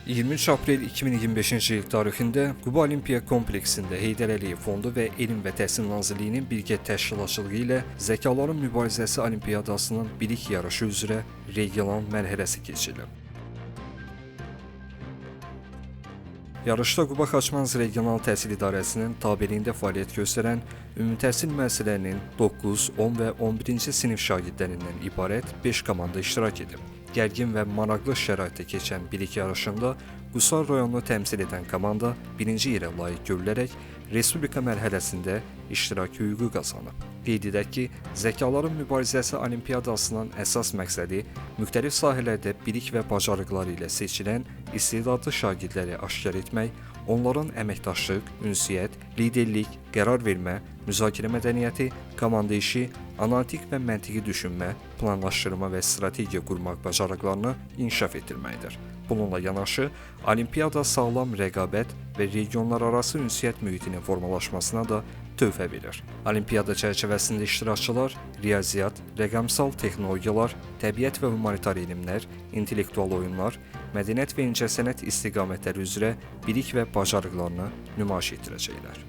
23 aprel 2025-ci il tarixində Quba Olimpiya kompleksində Heydər Əliyev Fondu və Elm və Təhsil Nazirliyinin birgə təşkilatçılığı ilə Zəkaların Mübarizəsi Olimpiyadasının bilik yarışı üzrə regional mərhələsi keçirilib. Yarışda Quba Xaçmaz Regional Təhsil İdarəsinin tabeliyində fəaliyyət göstərən ümumi təhsil müəssisələrinin 9, 10 və 11-ci sinif şagirdlərindən ibarət 5 komanda iştirak edib. Gərgin və maraqlı şəraitdə keçən bilik yarışında Qusar rayonunu təmsil edən komanda birinci yerə layiq görülərək Respublika mərhələsində iştirak hüququ qazanıb. Qeyd edək ki, Zəkaların Mübarizəsi Olimpiyadasının əsas məqsədi müxtəlif sahələrdə bilik və bacarıqları ilə seçilən istedadlı şagirdləri aşkar etmək, onların əməkdaşlıq, ünsiyyət, liderlik, qərar vermə, müzakirə mədəniyyəti, komanda işi, analitik və məntiqi düşünmə, planlaşdırma və strategiya qurmaq bacarıqlarını inkişaf etdirməkdir. Bununla yanaşı, Olimpiyada sağlam rəqabət və regionlararası ünsiyyət mühitinin formalaşmasına da töhfə verir. Olimpiyada çərçivəsində iştirakçılar riyaziyyat, rəqəmsal texnologiyalar, təbiət və humanitar elmlər, intellektual oyunlar, mədəniyyət və incəsənət istiqamətləri üzrə bilik və bacarıqlarını nümayiş etdirəcəklər.